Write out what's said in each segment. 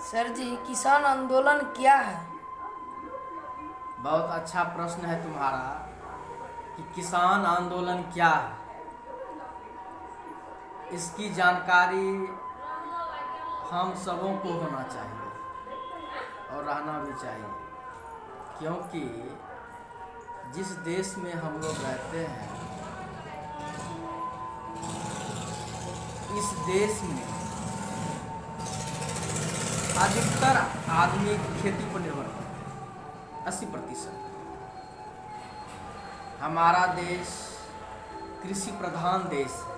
Sir जी, किसान आंदोलन क्या है? बहुत अच्छा प्रश्न है तुम्हारा कि किसान आंदोलन क्या है। इसकी जानकारी हम सबों को होना चाहिए और रहना भी चाहिए, क्योंकि जिस देश में हम लोग रहते हैं, इस देश में अधिकतर आदमी खेती पर निर्भर है। 80% हमारा देश कृषि प्रधान देश है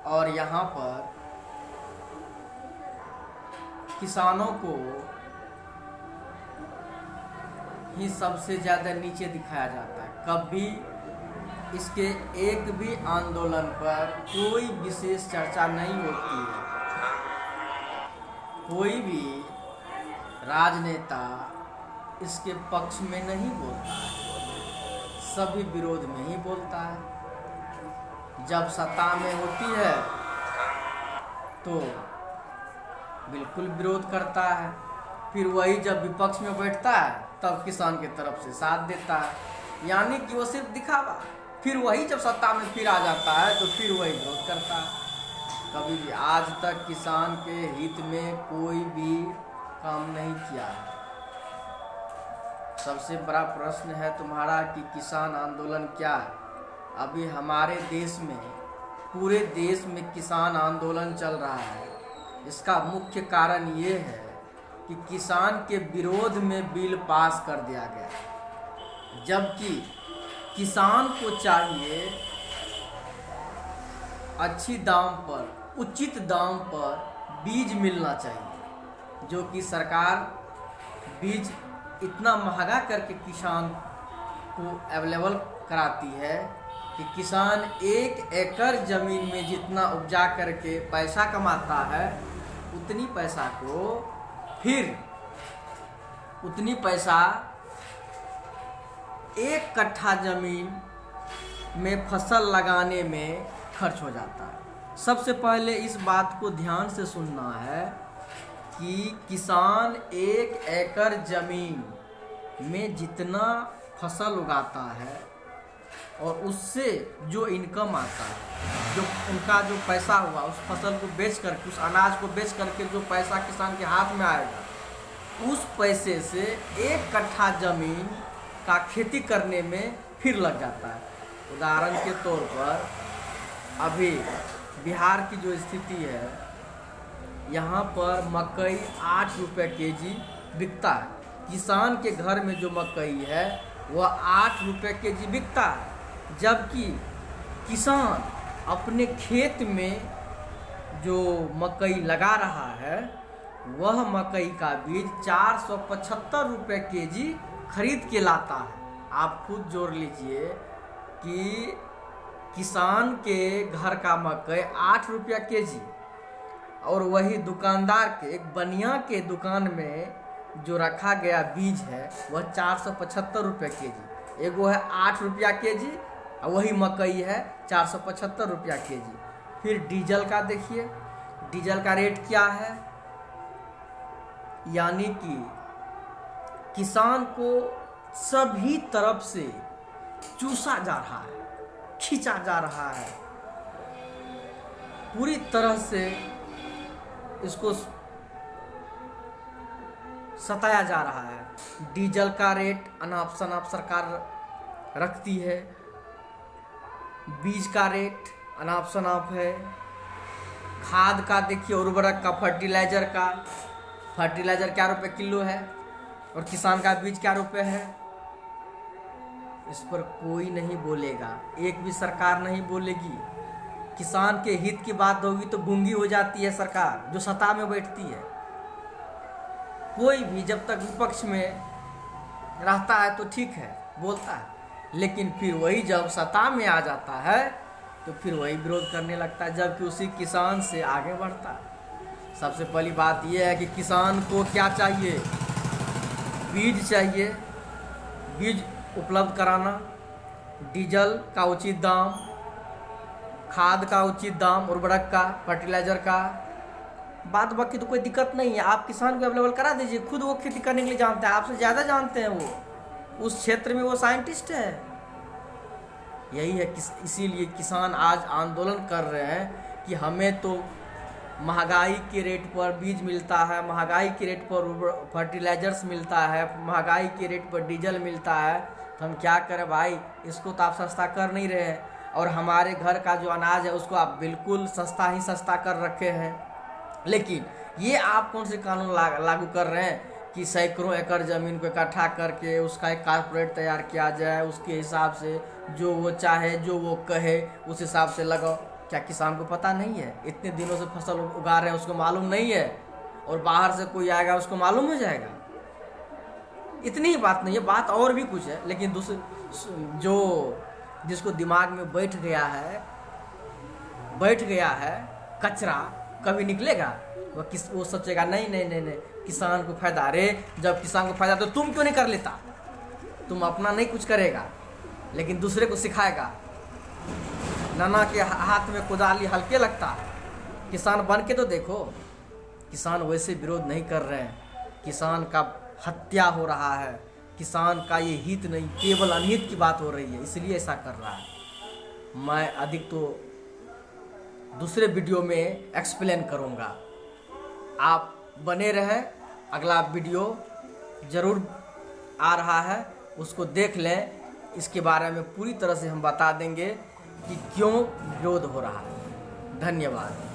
और यहाँ पर किसानों को ही सबसे ज़्यादा नीचे दिखाया जाता है। कभी इसके एक भी आंदोलन पर कोई विशेष चर्चा नहीं होती है। कोई भी राजनेता इसके पक्ष में नहीं बोलता है, सभी विरोध में ही बोलता है। जब सत्ता में होती है तो बिल्कुल विरोध करता है, फिर वही जब विपक्ष में बैठता है तब किसान की तरफ से साथ देता है, यानी कि वो सिर्फ दिखावा। फिर वही जब सत्ता में फिर आ जाता है तो फिर वही विरोध करता है। कभी भी आज तक किसान के हित में कोई भी काम नहीं किया है। सबसे बड़ा प्रश्न है तुम्हारा कि किसान आंदोलन क्या है। अभी हमारे देश में, पूरे देश में किसान आंदोलन चल रहा है। इसका मुख्य कारण ये है कि किसान के विरोध में बिल पास कर दिया गया, जबकि किसान को चाहिए अच्छी दाम पर, उचित दाम पर बीज मिलना चाहिए, जो कि सरकार बीज इतना महंगा करके किसान को अवेलेबल कराती है कि किसान 1 एकड़ ज़मीन में जितना उपजा करके पैसा कमाता है, उतनी पैसा 1 कट्ठा ज़मीन में फसल लगाने में खर्च हो जाता है। सबसे पहले इस बात को ध्यान से सुनना है कि किसान 1 एकड़ ज़मीन में जितना फसल उगाता है और उससे जो इनकम आता है, जो उनका जो पैसा हुआ, उस फसल को बेच करके, उस अनाज को बेच करके जो पैसा किसान के हाथ में आएगा, उस पैसे से 1 कट्ठा ज़मीन का खेती करने में फिर लग जाता है। उदाहरण के तौर पर अभी बिहार की जो स्थिति है, यहाँ पर मकई 8 रुपये केजी बिकता है। किसान के घर में जो मकई है वह 8 रुपये केजी बिकता है, जबकि किसान अपने खेत में जो मकई लगा रहा है वह मकई का बीज 475 रुपये केजी खरीद के लाता है। आप खुद जोड़ लीजिए कि किसान के घर का मकई 8 रुपया केजी और वही दुकानदार के, एक बनिया के दुकान में जो रखा गया बीज है वह 475 रुपये केजी। एगो है 8 रुपया केजी और वही मकई है 475 रुपया केजी। फिर डीजल का देखिए, डीजल का रेट क्या है, यानी कि किसान को सभी तरफ से चूसा जा रहा है, खींचा जा रहा है, पूरी तरह से इसको सताया जा रहा है। डीजल का रेट अनाप शनाप सरकार रखती है, बीज का रेट अनाप शनाप है, खाद का देखिए, उर्वरक का, फर्टिलाइजर क्या रुपए किलो है और किसान का बीज क्या रुपए है। इस पर कोई नहीं बोलेगा, एक भी सरकार नहीं बोलेगी। किसान के हित की बात होगी तो गूंगी हो जाती है सरकार जो सत्ता में बैठती है। कोई भी जब तक विपक्ष में रहता है तो ठीक है, बोलता है, लेकिन फिर वही जब सत्ता में आ जाता है तो फिर वही विरोध करने लगता है, जबकि उसी किसान से आगे बढ़ता है। सबसे पहली बात यह है कि किसान को क्या चाहिए, बीज चाहिए, बीज उपलब्ध कराना, डीजल का उचित दाम, खाद का उचित दाम, उर्वरक का, फर्टिलाइज़र का, बात बाकी तो कोई दिक्कत नहीं है, आप किसान को अवेलेबल करा दीजिए, खुद वो खेती करने के लिए जानते हैं, आपसे ज़्यादा जानते हैं, वो उस क्षेत्र में वो साइंटिस्ट है। यही है इसीलिए किसान आज आंदोलन कर रहे हैं कि हमें तो महंगाई के रेट पर बीज मिलता है, महंगाई के रेट पर फर्टिलाइजर्स मिलता है, महंगाई के रेट पर डीजल मिलता है, तो हम क्या करें भाई, इसको तो आप सस्ता कर नहीं रहे हैं। और हमारे घर का जो अनाज है उसको आप बिल्कुल सस्ता ही सस्ता कर रखे हैं। लेकिन ये आप कौन से कानून लागू कर रहे हैं कि सैकड़ों एकड़ ज़मीन को इकट्ठा करके उसका एक कारपोरेट तैयार किया जाए, उसके हिसाब से जो वो चाहे जो वो कहे उस हिसाब से लगाओ। क्या किसान को पता नहीं है? इतने दिनों से फसल उगा रहे हैं, उसको मालूम नहीं है? और बाहर से कोई आएगा उसको मालूम हो जाएगा? इतनी ही बात नहीं है, बात और भी कुछ है। लेकिन दूसरे जो जिसको दिमाग में बैठ गया है कचरा, कभी निकलेगा? वो सोचेगा नहीं नहीं नहीं नहीं, किसान को फायदा। अरे जब किसान को फायदा तो तुम क्यों नहीं कर लेता? तुम अपना नहीं कुछ करेगा लेकिन दूसरे को सिखाएगा। नाना के हाथ में कुदाली हल्के लगता, किसान बन के तो देखो। किसान वैसे विरोध नहीं कर रहे हैं, किसान का हत्या हो रहा है, किसान का ये हित नहीं केवल अनहित की बात हो रही है, इसलिए ऐसा कर रहा है। मैं अधिक तो दूसरे वीडियो में एक्सप्लेन करूँगा, आप बने रहें। अगला वीडियो ज़रूर आ रहा है, उसको देख लें। इसके बारे में पूरी तरह से हम बता देंगे कि क्यों विरोध हो रहा है। धन्यवाद।